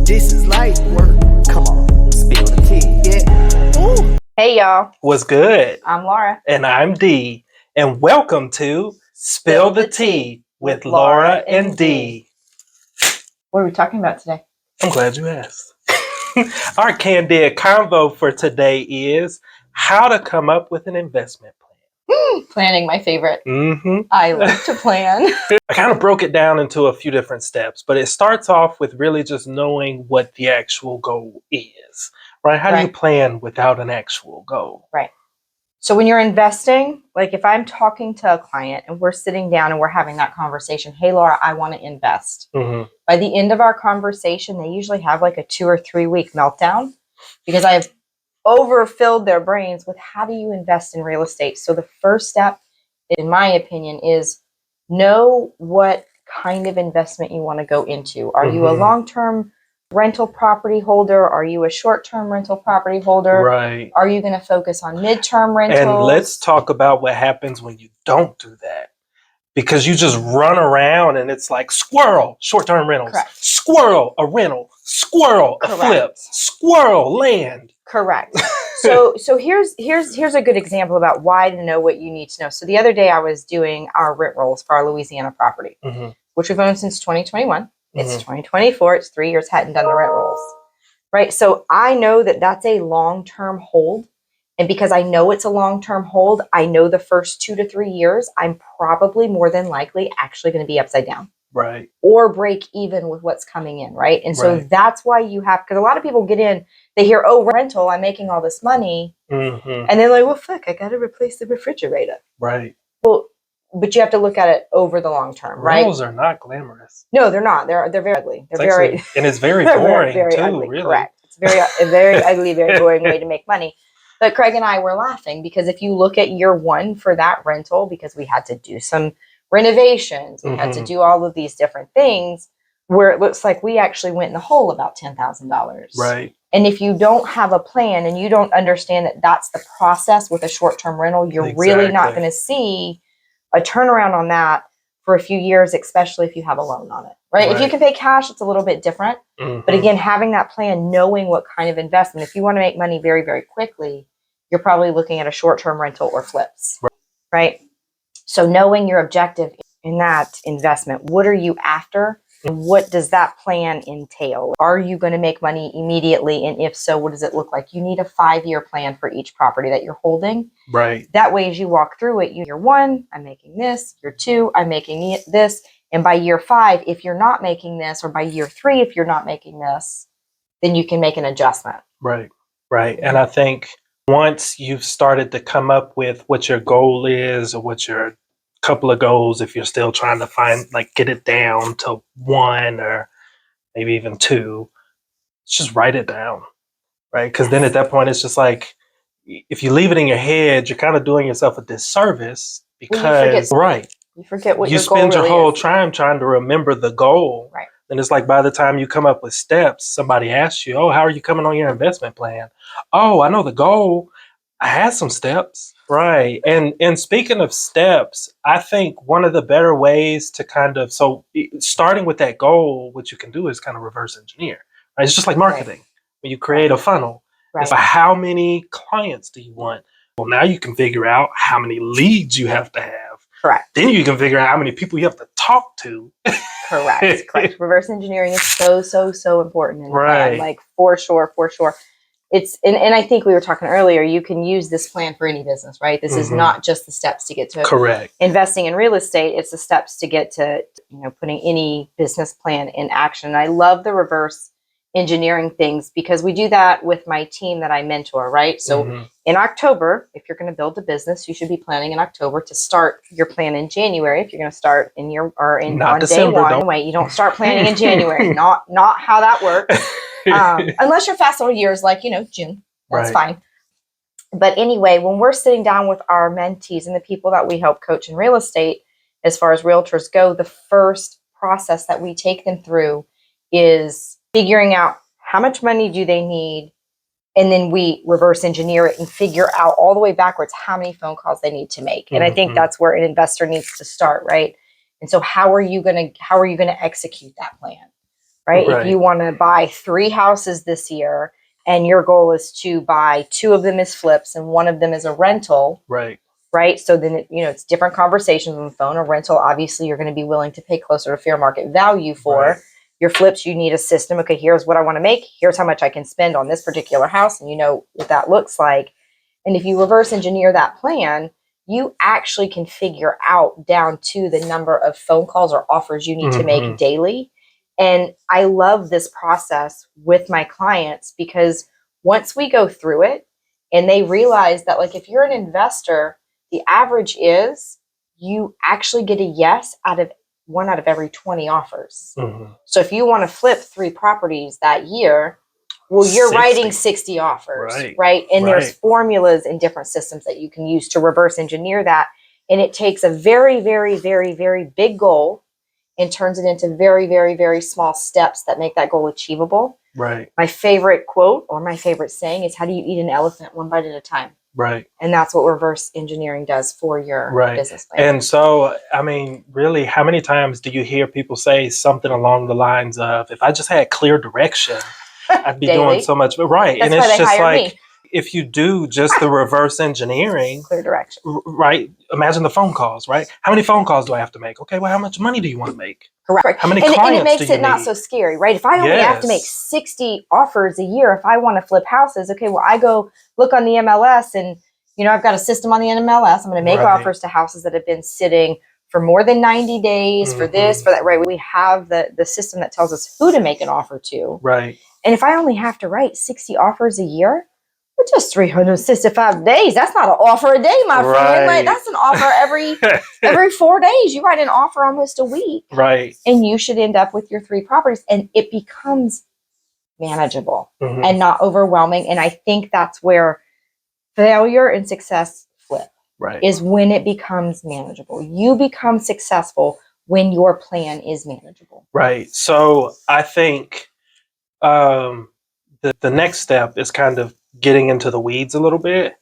This is light work. Come on, spill the tea. Yeah. Ooh. Hey y'all. What's good? I'm Laura. And I'm Dee. And welcome to Spill the Tea with Laura and Dee. What are we talking about today? I'm glad you asked. Our Candid Convo for today is how to come up with an investment plan. Planning, my favorite. Mm-hmm. I like to plan. I kind of broke it down into a few different steps, but it starts off with really just knowing what the actual goal is, right? How do you plan without an actual goal? Right. So when you're investing, like if I'm talking to a client and we're sitting down and we're having that conversation, hey, Laura, I want to invest. Mm-hmm. By the end of our conversation, they usually have like a 2 or 3 week meltdown because I've overfilled their brains with how do you invest in real estate. So the first step, in my opinion, is know what kind of investment you want to go into. Are you a long-term rental property holder? Are you a short-term rental property holder? Right. Are you going to focus on midterm rentals? And let's talk about what happens when you don't do that. Because you just run around and it's like squirrel, short-term rentals. Correct. Squirrel, a rental. Squirrel, a flip. Squirrel, land. Correct. So here's a good example about why to know what you need to know. So the other day I was doing our rent rolls for our Louisiana property, which we've owned since 2021. It's 2024. It's 3 years, hadn't done the rent rolls. Right. So I know that that's a long-term hold. And because I know it's a long-term hold, I know the first 2 to 3 years, I'm probably more than likely actually going to be upside down. Right. Or break even with what's coming in. Right. And so that's why you have, because a lot of people get in, they hear, oh, rental, I'm making all this money. And they're like, well, fuck, I got to replace the refrigerator. Right. Well, but you have to look at it over the long term, right? Rentals are not glamorous. No, they're not. They're very ugly. They're very, and it's very boring very too, ugly. really. Correct. It's a very ugly, very boring way to make money. But Craig and I were laughing because if you look at year one for that rental, because we had to do some renovations, we had to do all of these different things, where it looks like we actually went in the hole about $10,000. Right. And if you don't have a plan and you don't understand that that's the process with a short-term rental, you're really not going to see a turnaround on that for a few years, especially if you have a loan on it, right? If you can pay cash, it's a little bit different. But again, having that plan, knowing what kind of investment, if you want to make money very, very quickly, you're probably looking at a short-term rental or flips, right? So knowing your objective in that investment, what are you after? And what does that plan entail? Are you going to make money immediately? And if so, what does it look like? You need a 5-year plan for each property that you're holding. Right. That way, as you walk through it, year 1, I'm making this. Year 2, I'm making this. And by year 5, if you're not making this, or by year 3, if you're not making this, then you can make an adjustment. Right. Right. And I think once you've started to come up with what your goal is or what your couple of goals, if you're still trying to get it down to 1 or maybe even 2, just write it down, right? Because then at that point, it's just like, if you leave it in your head, you're kind of doing yourself a disservice because, you forget what you your goal spend your really whole is. time trying to remember the goal. Right. And it's like by the time you come up with steps, somebody asks you, oh, how are you coming on your investment plan? Oh, I know the goal. I had some steps. Right. And speaking of steps, I think one of the better ways to starting with that goal, what you can do is kind of reverse engineer. Right? It's just like marketing. When you create a funnel, it's like, how many clients do you want? Well, now you can figure out how many leads you have to have. Correct. Then you can figure out how many people you have to talk to. Correct. Reverse engineering is so important in the plan. Like for sure. It's and I think we were talking earlier, you can use this plan for any business, right? This is not just the steps to get to investing in real estate. It's the steps to get to, putting any business plan in action. And I love the reverse engineering things because we do that with my team that I mentor, right? So in October, if you're going to build a business, you should be planning in October to start your plan in January. If you're going to start on December, day 1, wait, you don't start planning in January. Not how that works. Unless your fast year is like, June, that's fine. But anyway, when we're sitting down with our mentees and the people that we help coach in real estate, as far as realtors go, the first process that we take them through is figuring out how much money do they need. And then we reverse engineer it and figure out all the way backwards how many phone calls they need to make. And I think that's where an investor needs to start, right? And so how are you going to execute that plan? right? Right. If you want to buy 3 houses this year and your goal is to buy 2 of them as flips and 1 of them as a rental, Right. right? So then, it's different conversations on the phone. A rental, obviously, you're going to be willing to pay closer to fair market value for. Right. Your flips, you need a system. Okay, here's what I want to make. Here's how much I can spend on this particular house. And you know what that looks like. And if you reverse engineer that plan, you actually can figure out down to the number of phone calls or offers you need to make daily. And I love this process with my clients because once we go through it and they realize that, like, if you're an investor, the average is you actually get a yes out of 1 out of every 20 offers. So if you want to flip 3 properties that year, well, you're 60. writing 60 offers, Right. right? And Right. there's formulas and different systems that you can use to reverse engineer that. And it takes a very, very, very, very big goal and turns it into very, very, very small steps that make that goal achievable. Right. My favorite quote or my favorite saying is, how do you eat an elephant 1 bite at a time? Right. And that's what reverse engineering does for your business plan. And so, I mean, really, how many times do you hear people say something along the lines of, if I just had clear direction, I'd be doing so much. Right. That's and why it's they just hire like, me. if you do just the reverse engineering, Clear direction. right? Imagine the phone calls, right? How many phone calls do I have to make? Okay, well, how much money do you want to make? Correct. How many and clients it makes do you it not need? so scary, right? If I only have to make 60 offers a year, if I want to flip houses, okay, well, I go look on the MLS and, I've got a system on the MLS. I'm going to make offers to houses that have been sitting for more than 90 days for this, for that, right? We have the system that tells us who to make an offer to. Right. And if I only have to write 60 offers a year, well, just 365 days. That's not an offer a day, my friend. Like, that's an offer every 4 days. You write an offer almost a week. Right. And you should end up with your 3 properties. And it becomes manageable and not overwhelming. And I think that's where failure and success flip. Right. Is when it becomes manageable. You become successful when your plan is manageable. Right. So I think the next step is kind of getting into the weeds a little bit.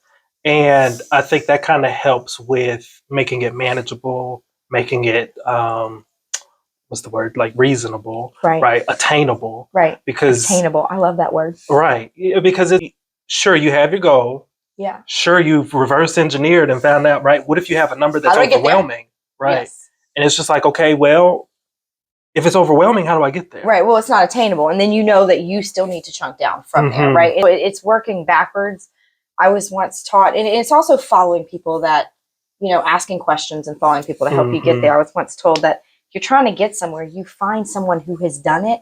And I think that kind of helps with making it manageable, making it, what's the word? Like reasonable, right? Attainable. Right. Because attainable. I love that word. Right. Because sure, you have your goal. Yeah. Sure, you've reverse engineered and found out, right? What if you have a number that's overwhelming? Right. Yes. And it's just like, okay, well, if it's overwhelming, how do I get there? Right. Well, it's not attainable. And then you know that you still need to chunk down from there, right? It's working backwards. I was once taught, and it's also following people that, asking questions and following people to help you get there. I was once told that if you're trying to get somewhere, you find someone who has done it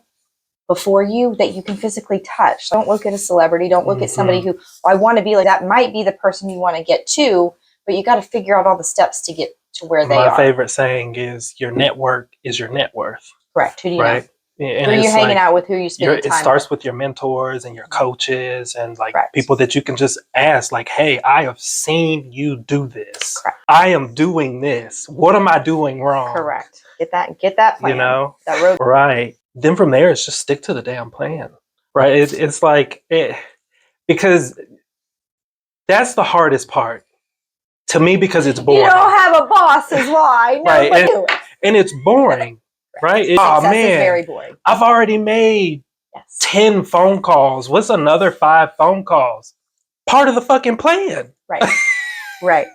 before you that you can physically touch. Don't look at a celebrity. Don't look at somebody who, I want to be like that. Might be the person you want to get to, but you got to figure out all the steps to get to where they are. My favorite saying is, your network is your net worth. Correct. Who do you know? And who are you hanging out with? Who are you spending time with? It starts with your mentors and your coaches and people that you can just ask, like, hey, I have seen you do this. Correct. I am doing this. What am I doing wrong? Correct. Get that plan. That road. Right. Then from there, it's just stick to the damn plan. Right. It's like, because that's the hardest part to me, because it's boring. You don't have a boss is why. No, and it's boring. Right? Success is very boring. I've already made 10 phone calls. What's another 5 phone calls? Part of the fucking plan. Right. Right.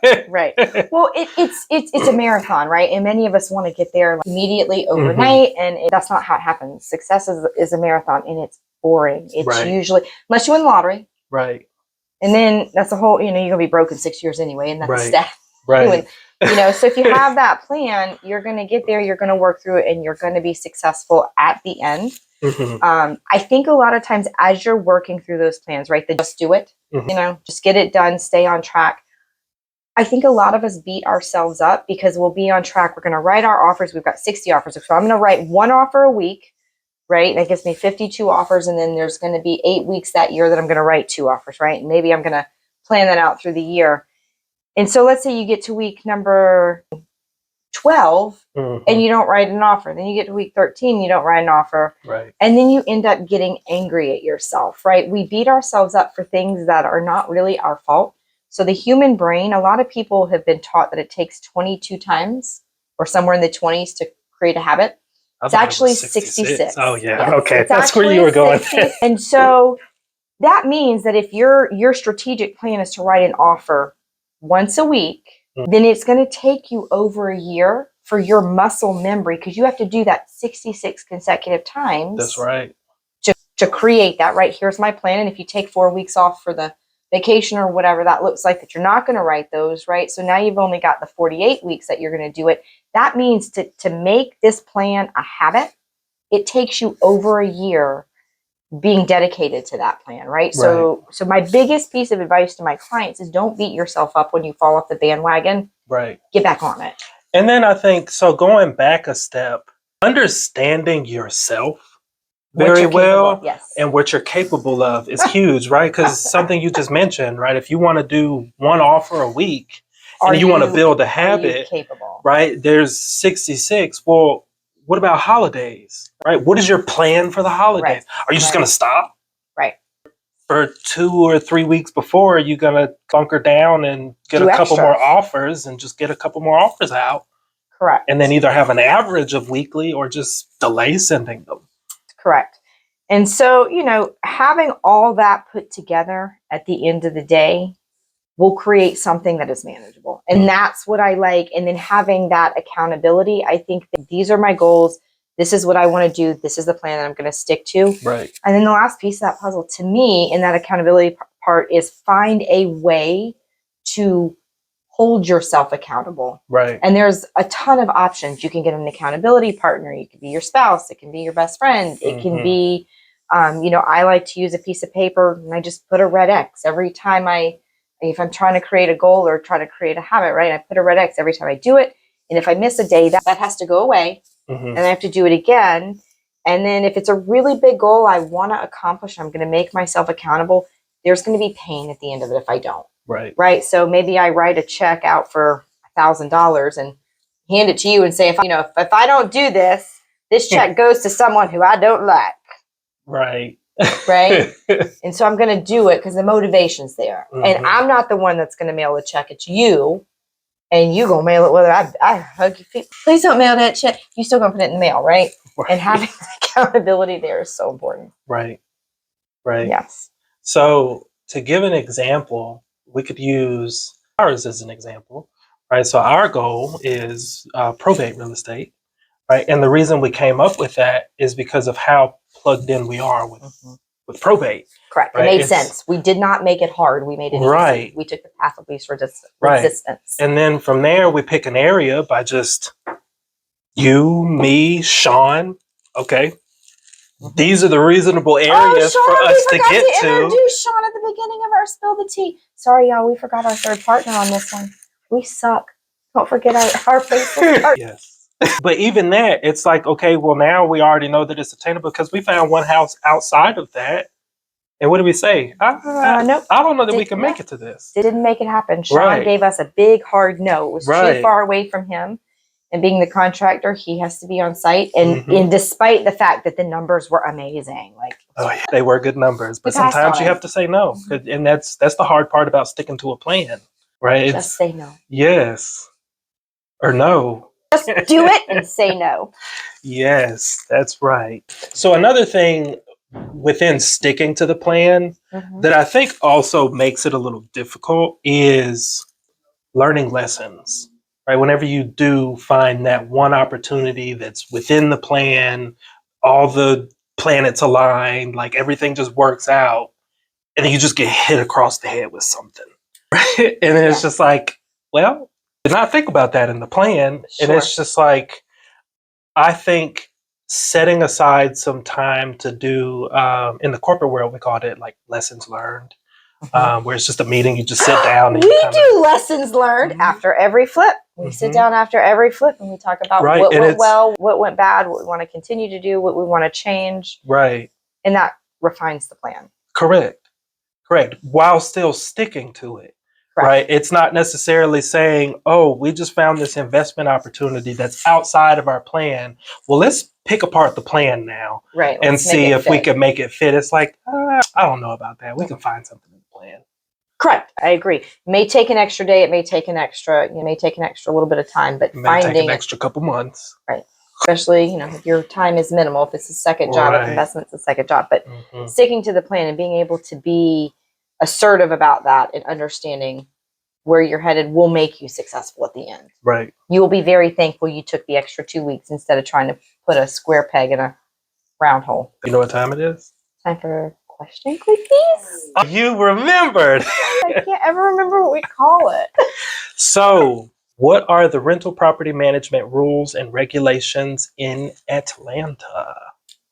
Well, it's a marathon, right? And many of us want to get there immediately, overnight, and that's not how it happens. Success is a marathon, and it's boring. It's usually, unless you win the lottery. Right. And then that's a whole, you're going to be broke in 6 years anyway, and that's a stat. Right. So if you have that plan, you're going to get there, you're going to work through it, and you're going to be successful at the end. I think a lot of times as you're working through those plans, right, just do it, just get it done, stay on track. I think a lot of us beat ourselves up because we'll be on track. We're going to write our offers. We've got 60 offers. So I'm going to write 1 offer a week, right? That gives me 52 offers. And then there's going to be 8 weeks that year that I'm going to write 2 offers, right? And maybe I'm going to plan that out through the year. And so let's say you get to week number 12 and you don't write an offer. Then you get to week 13, you don't write an offer. Right. And then you end up getting angry at yourself, right? We beat ourselves up for things that are not really our fault. So the human brain, a lot of people have been taught that it takes 22 times or somewhere in the 20s to create a habit. It's actually 66. Oh yeah. Yes, Okay. it's That's where you actually were going. 60. And so that means that if your strategic plan is to write an offer once a week, then it's going to take you over a year for your muscle memory, because you have to do that 66 consecutive times. That's right. To create that, right? Here's my plan. And if you take 4 weeks off for the vacation or whatever that looks like, that you're not going to write those, right? So now you've only got the 48 weeks that you're going to do it. That means to make this plan a habit, it takes you over a year being dedicated to that plan, right? So my biggest piece of advice to my clients is don't beat yourself up when you fall off the bandwagon. Right. Get back on it. And then I think, so going back a step, understanding yourself very well, yes, and what you're capable of is huge, right? Because something you just mentioned, right? If you want to do one offer a week and you want to build a habit, capable? right? There's 66. Well, what about holidays, right? What is your plan for the holidays? Right. Are you just going to stop? Right. For 2 or 3 weeks before, you're going to bunker down and get a couple more offers and just get a couple more offers out. Correct. And then either have an average of weekly or just delay sending them. Correct. And so, having all that put together at the end of the day will create something that is manageable. And that's what I like. And then having that accountability, I think that these are my goals. This is what I want to do. This is the plan that I'm going to stick to. Right. And then the last piece of that puzzle to me in that accountability part is find a way to hold yourself accountable. Right. And there's a ton of options. You can get an accountability partner. You can be your spouse. It can be your best friend. It can be, I like to use a piece of paper and I just put a red X every time if I'm trying to create a goal or try to create a habit, right? I put a red X every time I do it. And if I miss a day, that has to go away and I have to do it again. And then if it's a really big goal I want to accomplish, I'm going to make myself accountable. There's going to be pain at the end of it if I don't. Right. Right. So maybe I write a check out for $1,000 and hand it to you and say, if I don't do this, this check goes to someone who I don't like. Right. Right. And so I'm going to do it because the motivation's there. And I'm not the one that's going to mail the check. It's you. And you going to mail it whether I hug your feet. Please don't mail that check. You still going to put it in the mail, right? And having accountability there is so important. Right. Right. Yes. So to give an example, we could use ours as an example, right? So our goal is probate real estate, right? And the reason we came up with that is because of how plugged in we are with probate. Correct. Right? It made sense. We did not make it hard. We made it easy. We took the path of least resistance. And then from there, we pick an area by just you, me, Sean. Okay. These are the reasonable areas for us to get to. Introduce Sean at the beginning of our Spill the Tea. Sorry, y'all. We forgot our third partner on this one. We suck. Don't forget our Facebook partner. Yes. But even that, it's like, okay, well, now we already know that it's attainable because we found one house outside of that. And what did we say? Nope. I don't know that we can make it to this. It didn't make it happen. Sean gave us a big, hard no. It was too far away from him. And being the contractor, he has to be on site. And despite the fact that the numbers were amazing. They were good numbers. But sometimes you have to say no. And that's the hard part about sticking to a plan, right? Just say no. Yes. Or no. Just do it and say no. Yes, that's right. So another thing within sticking to the plan that I think also makes it a little difficult is learning lessons. Right? Whenever you do find that one opportunity that's within the plan, all the planets align, like everything just works out, and then you just get hit across the head with something. Right? And then it's just like, well, did not think about that in the plan. And it's just like, I think setting aside some time to do, in the corporate world, we called it like lessons learned. Where it's just a meeting, you just sit down. And we do lessons learned after every flip. We sit down after every flip and we talk about what went well, what went bad, what we want to continue to do, what we want to change. Right. And that refines the plan. Correct. While still sticking to it. Right. It's not necessarily saying, oh, we just found this investment opportunity that's outside of our plan. Well, let's pick apart the plan now. Right. And see if we can make it fit. It's like, I don't know about that. We can find something in the plan. Correct. I agree. It may take an extra day. It may take an extra little bit of time, but it may take an extra couple months. Right. especially, if your time is minimal, if it's a second job, if investment's a second job, but sticking to the plan and being able to be assertive about that and understanding where you're headed will make you successful at the end. Right. You will be very thankful you took the extra 2 weeks instead of trying to put a square peg in a round hole. You know what time it is? Time for question quickies. You remembered. I can't ever remember what we call it. So, what are the rental property management rules and regulations in Atlanta?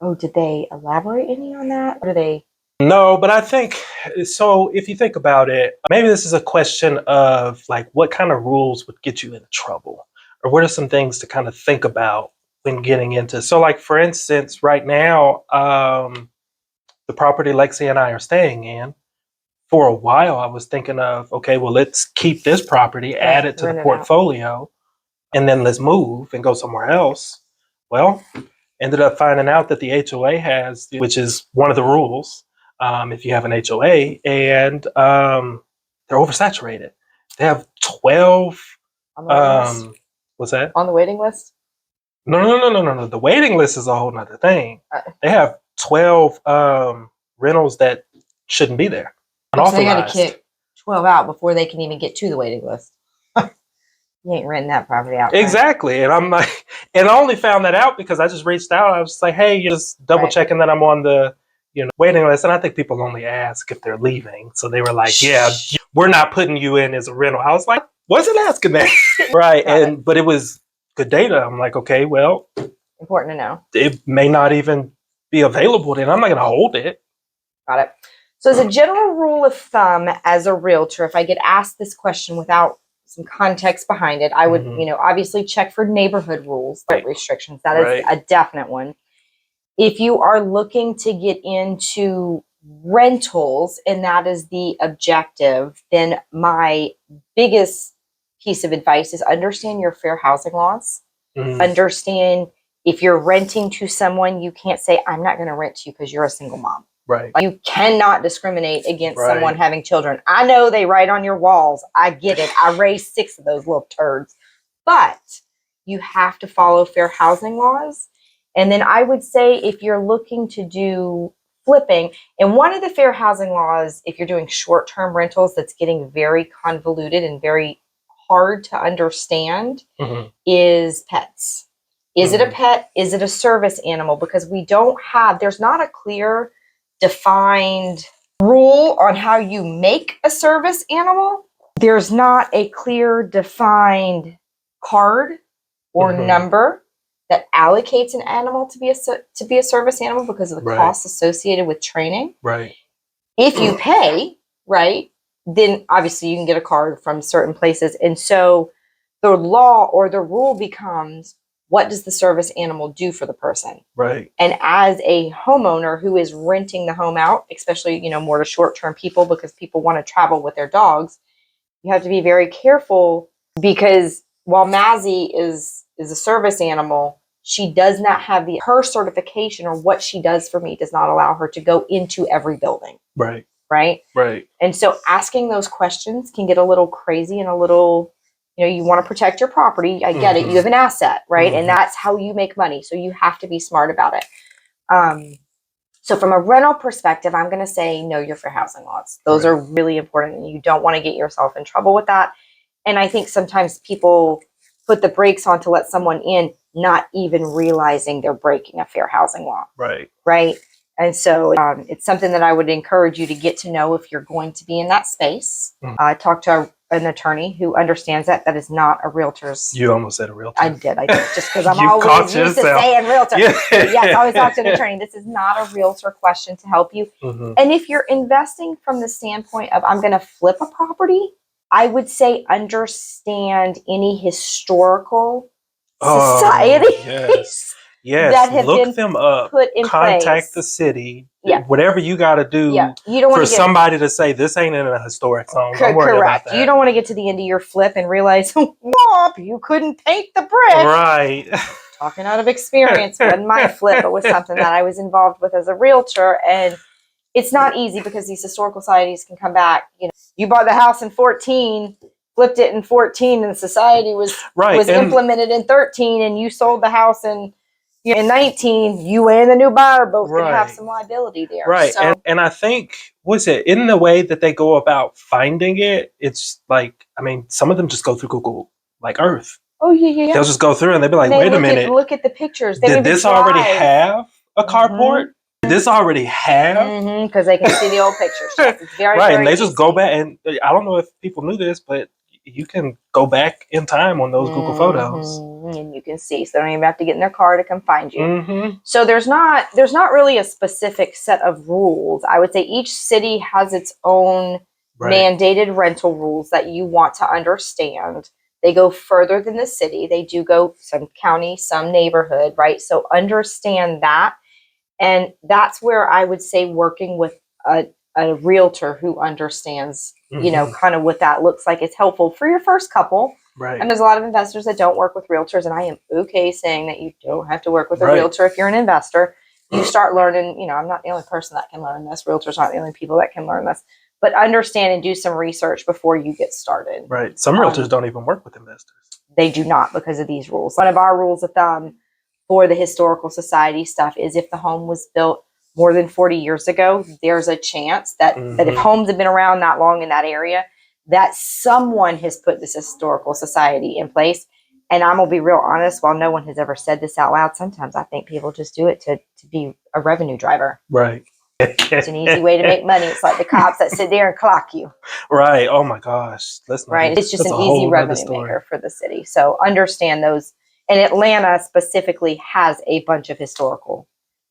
Oh, did they elaborate any on that? Or do they? No, but I think, so if you think about it, maybe this is a question of like, what kind of rules would get you into trouble? Or what are some things to kind of think about when getting into? So like, for instance, right now, the property Lexi and I are staying in, for a while I was thinking of, okay, well, let's keep this property, add it to the portfolio, and then let's move and go somewhere else. Well, ended up finding out that the HOA has, which is one of the rules, if you have an HOA, and they're oversaturated. They have 12. What's that? On the waiting list? No. The waiting list is a whole nother thing. They have 12 rentals that shouldn't be there. So they got to kick 12 out before they can even get to the waiting list. You ain't renting that property out. Exactly. And I'm like, and I only found that out because I just reached out. I was just like, hey, you're just double checking that I'm on the waiting list. And I think people only ask if they're leaving. So they were like, yeah, we're not putting you in as a rental. I was like, wasn't asking that. Right. But it was good data. I'm like, okay, well, important to know. It may not even be available then. I'm not going to hold it. Got it. So as a general rule of thumb, as a realtor, if I get asked this question without some context behind it, I would, obviously check for neighborhood rules, restrictions. That is a definite one. If you are looking to get into rentals and that is the objective, then my biggest piece of advice is understand your fair housing laws. Understand if you're renting to someone, you can't say, I'm not going to rent to you because you're a single mom. Right. You cannot discriminate against someone having children. I know they write on your walls. I get it. I raised 6 of those little turds. But you have to follow fair housing laws. And then I would say if you're looking to do flipping, and one of the fair housing laws, if you're doing short-term rentals that's getting very convoluted and very hard to understand, is pets. Is it a pet? Is it a service animal? Because there's not a clear defined rule on how you make a service animal. There's not a clear defined card or number that allocates an animal to be a service animal because of the costs associated with training. Right. If you pay, then obviously you can get a card from certain places. And so the law or the rule becomes, what does the service animal do for the person? Right. And as a homeowner who is renting the home out, especially, more to short-term people because people want to travel with their dogs, you have to be very careful because while Mazzy is a service animal, she does not have her certification or what she does for me does not allow her to go into every building. Right. Right. And so asking those questions can get a little crazy and a little, you want to protect your property. I get it. You have an asset, right? And that's how you make money. So you have to be smart about it. So from a rental perspective, I'm going to say know your fair housing laws. Those are really important. And you don't want to get yourself in trouble with that. And I think sometimes people put the brakes on to let someone in, not even realizing they're breaking a fair housing law. Right. And so it's something that I would encourage you to get to know if you're going to be in that space. Talk to an attorney who understands that. That is not a realtor's. You almost said a realtor. I did just because I'm always used to saying realtor. Yes, always talk to an attorney. This is not a realtor question to help you. And if you're investing from the standpoint of I'm going to flip a property, I would say understand any historical societies. Yes, that have look been them up. Put in Contact place. the city. Whatever you got to do You don't for somebody to say this ain't in a historic zone. Correct. You don't want to get to the end of your flip and realize, whoop, you couldn't paint the brick. Right. Talking out of experience, wasn't my flip, but was something that I was involved with as a realtor. And it's not easy because these historical societies can come back. You bought the house in 14 flipped it in 14 and society was implemented in 13 and you sold the house in 19, you and the new buyer both could have some liability there. Right. So, and I think, in the way that they go about finding it, it's like, I mean, some of them just go through Google, like Earth. oh, yeah. They'll just go through and they'll be like, wait a minute. Look at the pictures. Did this already have a carport? Did this already have? Because they can see the old pictures. Yes, it's very, right. very And they just easy. go back. And I don't know if people knew this, but you can go back in time on those Google photos. And you can see. So they don't even have to get in their car to come find you. Mm-hmm. So there's not really a specific set of rules. I would say each city has its own mandated rental rules that you want to understand. They go further than the city. They do go some county, some neighborhood, right? So understand that. And that's where I would say working with a realtor who understands, kind of what that looks like. It's helpful for your first couple. Right. And there's a lot of investors that don't work with realtors. And I am okay saying that you don't have to work with a realtor if you're an investor. You start learning, I'm not the only person that can learn this. Realtors aren't the only people that can learn this. But understand and do some research before you get started. Right. Some realtors don't even work with investors. They do not because of these rules. One of our rules of thumb for the historical society stuff is if the home was built more than 40 years ago, there's a chance that if homes have been around that long in that area, that someone has put this historical society in place. And I'm going to be real honest, while no one has ever said this out loud, sometimes I think people just do it to be a revenue driver. Right. It's an easy way to make money. It's like the cops that sit there and clock you. Right. Oh my gosh. It's just an easy revenue maker for the city. So understand those. And Atlanta specifically has a bunch of historical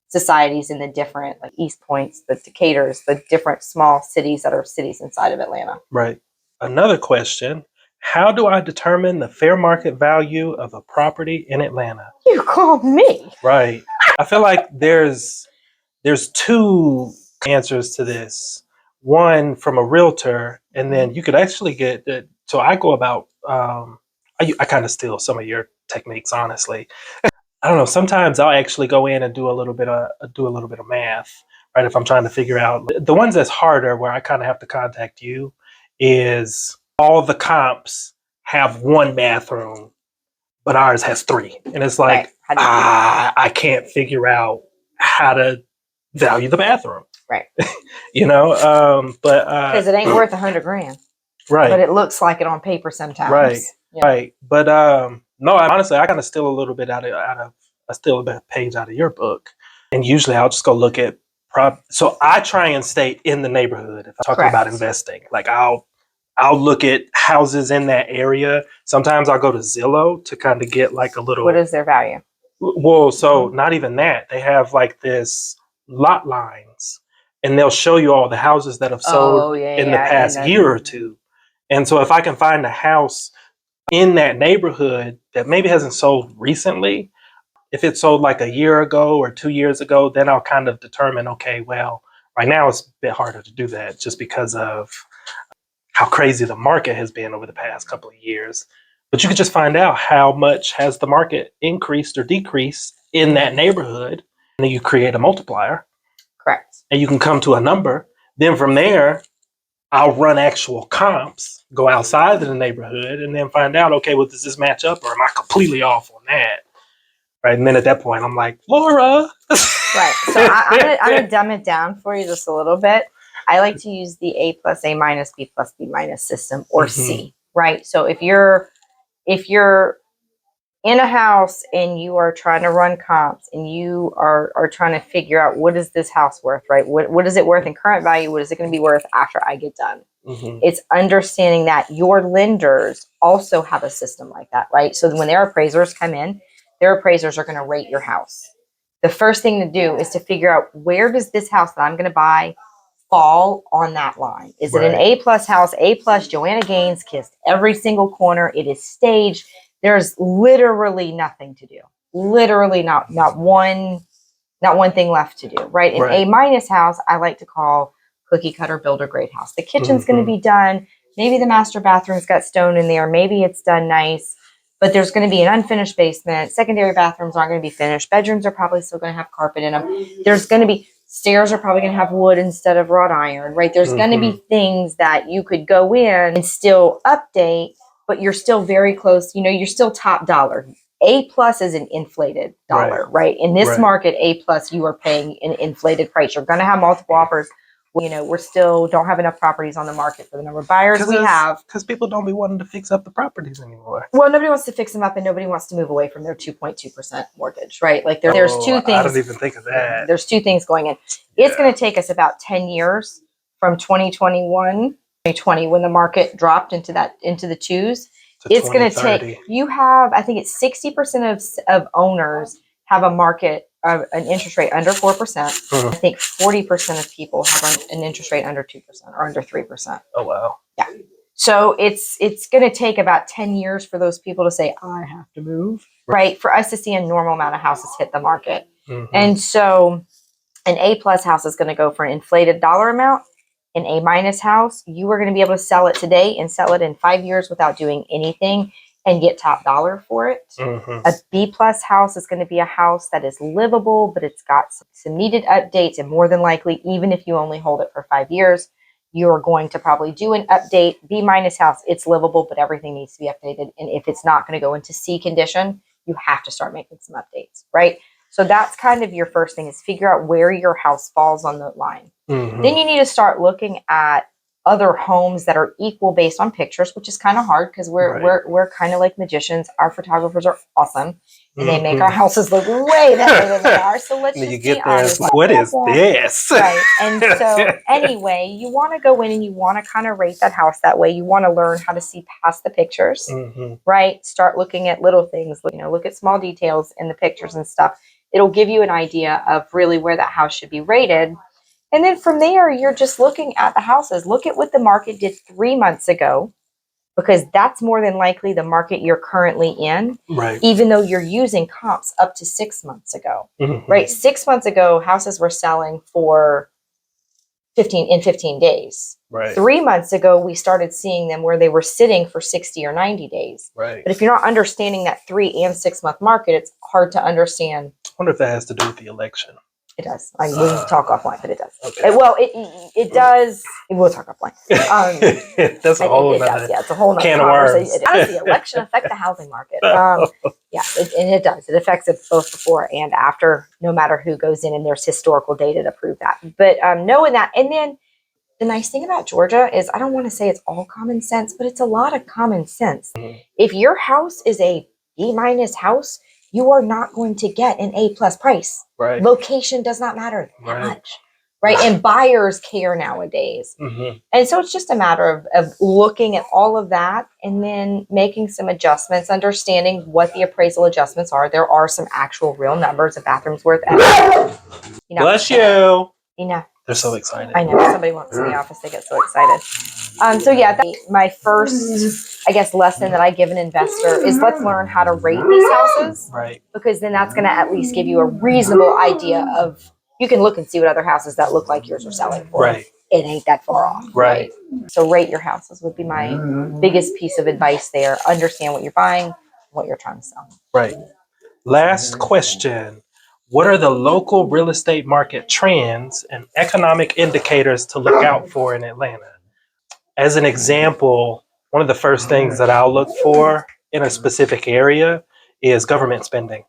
societies in the different, like East Points, the Decatur's, the different small cities that are cities inside of Atlanta. Right. Another question. How do I determine the fair market value of a property in Atlanta? You called me. Right. I feel like there's two answers to this. One from a realtor, and then you could actually get it. So I go about, I kind of steal some of your techniques, honestly. I don't know. Sometimes I'll actually go in and do a little bit of math, right? If I'm trying to figure out the ones that's harder, where I kind of have to contact you, is all the comps have one bathroom, but ours has three, and it's like I can't figure out how to value the bathroom, right? But because it ain't worth $100,000, right? But it looks like it on paper sometimes, right? Right. But no, honestly, I kind of steal a little bit I steal a page out of your book, and usually I'll just go look at So I try and stay in the neighborhood if I'm talking about investing. Like I'll look at houses in that area. Sometimes I'll go to Zillow to kind of get like a little. What is their value? Well, so not even that. They have like this lot lines, and they'll show you all the houses that have sold in the past year or two. And so if I can find a house in that neighborhood that maybe hasn't sold recently, if it sold like a year ago or 2 years ago, then I'll kind of determine, okay, well, right now it's a bit harder to do that just because of how crazy the market has been over the past couple of years. But you could just find out how much has the market increased or decreased in that neighborhood, and then you create a multiplier. Correct. And you can come to a number. Then from there, I'll run actual comps, go outside of the neighborhood, and then find out, okay, well, does this match up, or am I completely off on that? Right. And then at that point, I'm like, Laura. Right. So I'm going to dumb it down for you just a little bit. I like to use the A plus A minus B plus B minus system, or C. Right. So if you're in a house and you are trying to run comps and you are trying to figure out what is this house worth, right? What is it worth in current value? What is it going to be worth after I get done? It's understanding that your lenders also have a system like that, right? So when their appraisers come in, their appraisers are going to rate your house. The first thing to do is to figure out, where does this house that I'm going to buy fall on that line? Is it an A plus house, A plus, Joanna Gaines kissed every single corner? It is staged. There's literally nothing to do. Literally not one thing left to do, right? An A minus house, I like to call cookie cutter builder grade house. The kitchen's going to be done. Maybe the master bathroom's got stone in there. Maybe it's done nice, but there's going to be an unfinished basement. Secondary bathrooms aren't going to be finished. Bedrooms are probably still going to have carpet in them. There's going to be Stairs are probably going to have wood instead of wrought iron, right? There's going to be things that you could go in and still update, but you're still very close. You know, you're still top dollar. A plus is an inflated dollar, right? In this market, A plus, you are paying an inflated price. You're going to have multiple offers. You know, we're still don't have enough properties on the market for the number of buyers we have. Because people don't be wanting to fix up the properties anymore. Well, nobody wants to fix them up, and nobody wants to move away from their 2.2% mortgage, right? Like there's two things. I don't even think of that. There's two things going in. It's going to take us about 10 years from 2020, when the market dropped into the twos. It's going to take, I think it's 60% of owners have a market, an interest rate under 4%. I think 40% of people have an interest rate under 2% or under 3%. Oh, wow. Yeah. So it's going to take about 10 years for those people to say, I have to move, right? For us to see a normal amount of houses hit the market. And so an A plus house is going to go for an inflated dollar amount. An A minus house, you are going to be able to sell it today and sell it in 5 years without doing anything and get top dollar for it. A B plus house is going to be a house that is livable, but it's got some needed updates, and more than likely, even if you only hold it for 5 years, you're going to probably do an update. B minus house, it's livable, but everything needs to be updated. And if it's not going to go into C condition, you have to start making some updates, right? So that's kind of your first thing, is figure out where your house falls on the line. Then you need to start looking at other homes that are equal based on pictures, which is kind of hard because we're kind of like magicians. Our photographers are awesome, and they make our houses look way better than they are. So let's just be honest. What is this? Right. And so anyway, you want to go in and you want to kind of rate that house that way. You want to learn how to see past the pictures, right? Start looking at little things, look at small details in the pictures and stuff. It'll give you an idea of really where that house should be rated. And then from there, you're just looking at the houses. Look at what the market did 3 months ago, because that's more than likely the market you're currently in, even though you're using comps up to 6 months ago, right? 6 months ago, houses were selling for 15 days. 3 months ago, we started seeing them where they were sitting for 60 or 90 days. But if you're not understanding that 3 and 6 month market, it's hard to understand. I wonder if that has to do with the election. It does. I mean, we can talk offline, but it does. Okay. It does. We'll talk offline. That's a whole other it's a whole other can of worms. How does the election affect the housing market? And it does. It affects it both before and after, no matter who goes in, and there's historical data to prove that. But knowing that, and then the nice thing about Georgia is, I don't want to say it's all common sense, but it's a lot of common sense. If your house is a B minus house, you are not going to get an A plus price. Location does not matter that much, right? And buyers care nowadays. And so it's just a matter of looking at all of that and then making some adjustments, understanding what the appraisal adjustments are. There are some actual real numbers. A bathroom's worth X. Bless you. They're so excited. I know. Somebody walks in the office, they get so excited. My first, I guess, lesson that I give an investor is, let's learn how to rate these houses. Because then that's going to at least give you a reasonable idea of, you can look and see what other houses that look like yours are selling for. It ain't that far off. So rate your houses would be my biggest piece of advice there. Understand what you're buying, what you're trying to sell. Last question. What are the local real estate market trends and economic indicators to look out for in Atlanta? As an example, one of the first things that I'll look for in a specific area is government spending.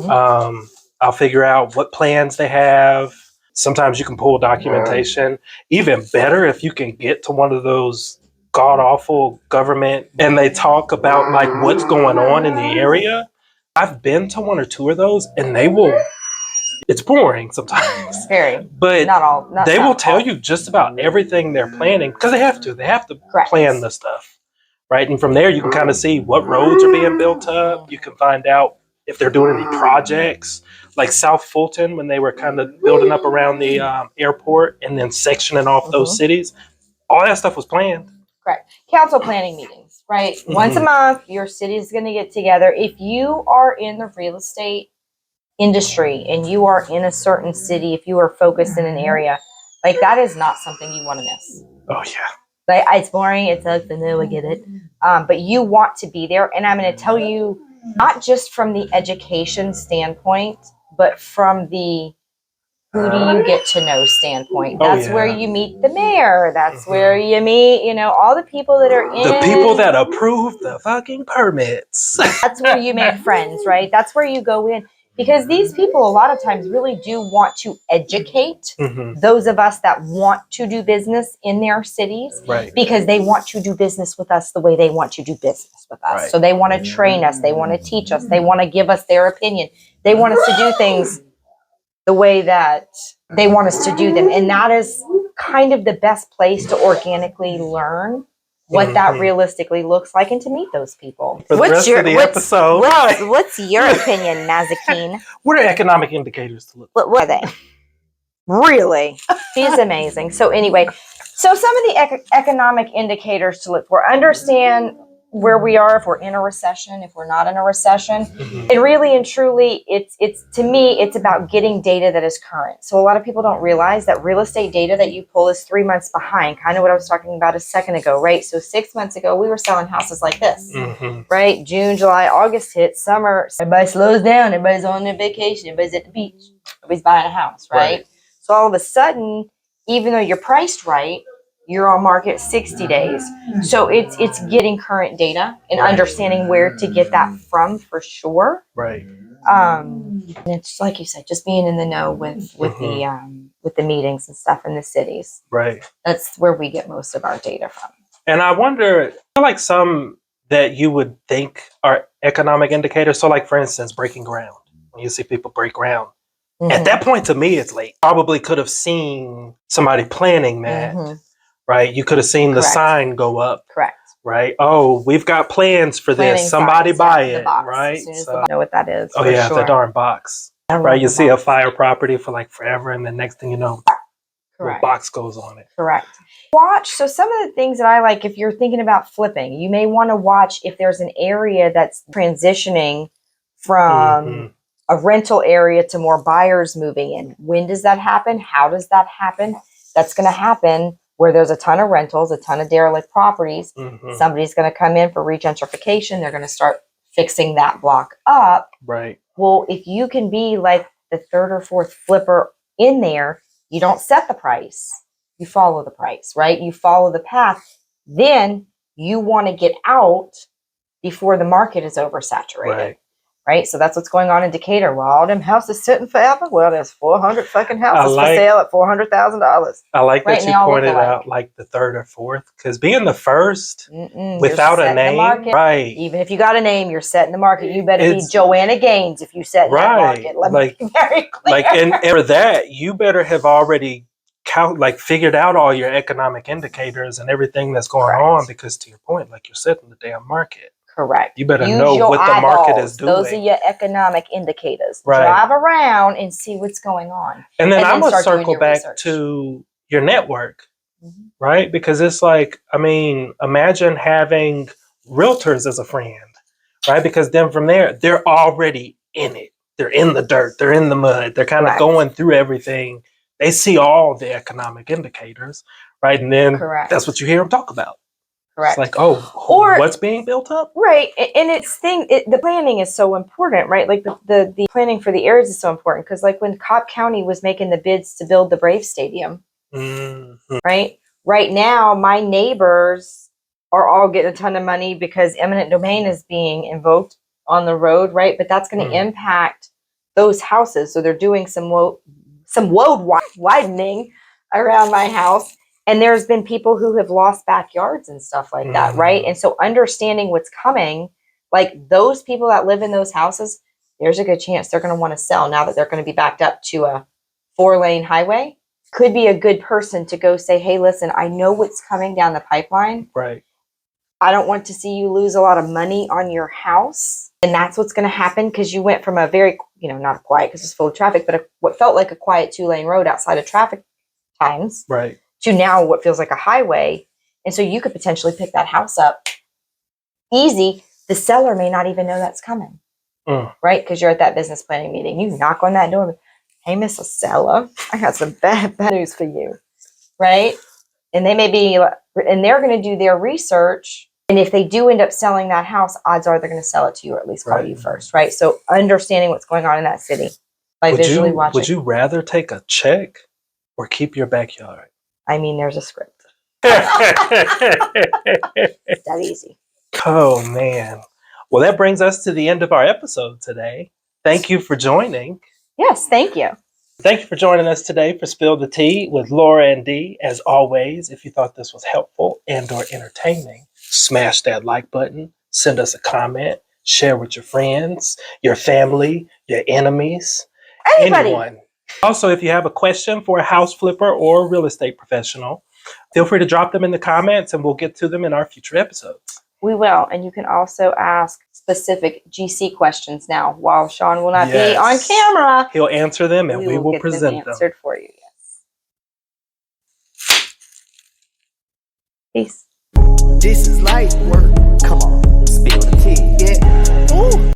I'll figure out what plans they have. Sometimes you can pull documentation. Even better if you can get to one of those god-awful government and they talk about like what's going on in the area. I've been to one or two of those, and it's boring sometimes. Very. But they will tell all. you just about everything they're planning, because they have to. They have to plan the stuff, right? And from there, you can kind of see what roads are being built up. You can find out if they're doing any projects, like South Fulton, when they were kind of building up around the airport and then sectioning off those cities. All that stuff was planned. Correct. Council planning meetings, right? Once a month, your city is going to get together. If you are in the real estate industry and you are in a certain city, if you are focused in an area, like, that is not something you want to miss. Oh yeah. Like, it's boring. It sucks. I know, I get it. But you want to be there. And I'm going to tell you, not just from the education standpoint, but from the who do you get to know standpoint. Oh, That's where you meet the mayor. That's where you meet, all the people that are in. The people that approve the fucking permits. That's where you make friends, right? That's where you go in. Because these people a lot of times really do want to educate those of us that want to do business in their cities, right? Because they want to do business with us the way they want to do business with us. Right. So they want to train us. They want to teach us. They want to give us their opinion. They want us to do things the way that they want us to do them. And that is kind of the best place to organically learn what that realistically looks like and to meet those people. For the rest of the episode. What's your opinion, Nazakine? What are economic indicators to look for? What are they? Really? She's amazing. So anyway, so some of the economic indicators to look for. Understand where we are, if we're in a recession, if we're not in a recession. And really and truly, it's to me, it's about getting data that is current. So a lot of people don't realize that real estate data that you pull is 3 months behind, kind of what I was talking about a second ago, right? So 6 months ago, we were selling houses like this, right? June, July, August hit, summer, everybody slows down, everybody's on their vacation, everybody's at the beach, everybody's buying a house, right? So all of a sudden, even though you're priced right, you're on market 60 days. So it's getting current data and understanding where to get that from for sure. Right. And it's like you said, just being in the know with the meetings and stuff in the cities. Right. That's where we get most of our data from. And I wonder, I feel like some that you would think are economic indicators. So like, for instance, breaking ground. When you see people break ground. At that point, to me, it's late. Probably could have seen somebody planning that. Right? You could have seen the sign go up. Correct. Right? Oh, we've got plans for this. Somebody buy it. Right? So, know what that is. Oh, yeah, the darn box. Right? You see a fire property for like forever, and the next thing you know, the box goes on it. Correct. Watch. So some of the things that I like, if you're thinking about flipping, you may want to watch if there's an area that's transitioning from a rental area to more buyers moving in. When does that happen? How does that happen? That's going to happen where there's a ton of rentals, a ton of derelict properties. Somebody's going to come in for regentrification. They're going to start fixing that block up. Right. Well, if you can be like the third or fourth flipper in there, you don't set the price. You follow the price, right? You follow the path. Then you want to get out before the market is oversaturated. Right? So that's what's going on in Decatur. Well, all them houses sitting forever. Well, there's 400 fucking houses for sale at $400,000. I like that you pointed out like the third or fourth, because being the first without a name, right? Even if you got a name, you're setting the market. You better be Joanna Gaines if you set in that market. Let me be very clear. Like, and for that, you better have already figured out all your economic indicators and everything that's going on, because to your point, like you're setting the damn market. Correct. You better know what the market is doing. Those are your economic indicators. Right. Drive around and see what's going on. And then I'm going to circle back to your network, right? Because it's like, I mean, imagine having realtors as a friend, right? Because then from there, they're already in it. They're in the dirt. They're in the mud. They're kind of going through everything. They see all the economic indicators, right? And then that's what you hear them talk about. Correct. It's like, what's being built up? Right. And the planning is so important, right? Like the planning for the areas is so important, because like when Cobb County was making the bids to build the Brave Stadium, right? Right now, my neighbors are all getting a ton of money because eminent domain is being invoked on the road, right? But that's going to impact those houses. So they're doing some road widening around my house. And there's been people who have lost backyards and stuff like that, right? And so understanding what's coming, like those people that live in those houses, there's a good chance they're going to want to sell now that they're going to be backed up to a 4-lane highway. Could be a good person to go say, hey, listen, I know what's coming down the pipeline. Right. I don't want to see you lose a lot of money on your house. And that's what's going to happen, because you went from a very, not quiet because it's full of traffic, but what felt like a quiet 2-lane road outside of traffic times. Right. To now what feels like a highway. And so you could potentially pick that house up easy. The seller may not even know that's coming, right? Because you're at that business planning meeting. You knock on that door. Hey, Mr. Seller, I got some bad news for you, right? And they may be, and they're going to do their research. And if they do end up selling that house, odds are they're going to sell it to you, or at least call you first, right? So understanding what's going on in that city. by visually watching. Would you rather take a check or keep your backyard? I mean, there's a script. It's that easy. Oh, man. Well, that brings us to the end of our episode today. Thank you for joining. Yes, thank you. Thank you for joining us today for Spill the Tea with Laura and Dee. As always, if you thought this was helpful and or entertaining, smash that like button, send us a comment, share with your friends, your family, your enemies, Anybody. anyone. Also, if you have a question for a house flipper or real estate professional, feel free to drop them in the comments and we'll get to them in our future episodes. We will. And you can also ask specific GC questions now. While Sean will not be on camera, he'll answer them and we will get present them them. answered for you. Yes. Peace. This is light work. Come on.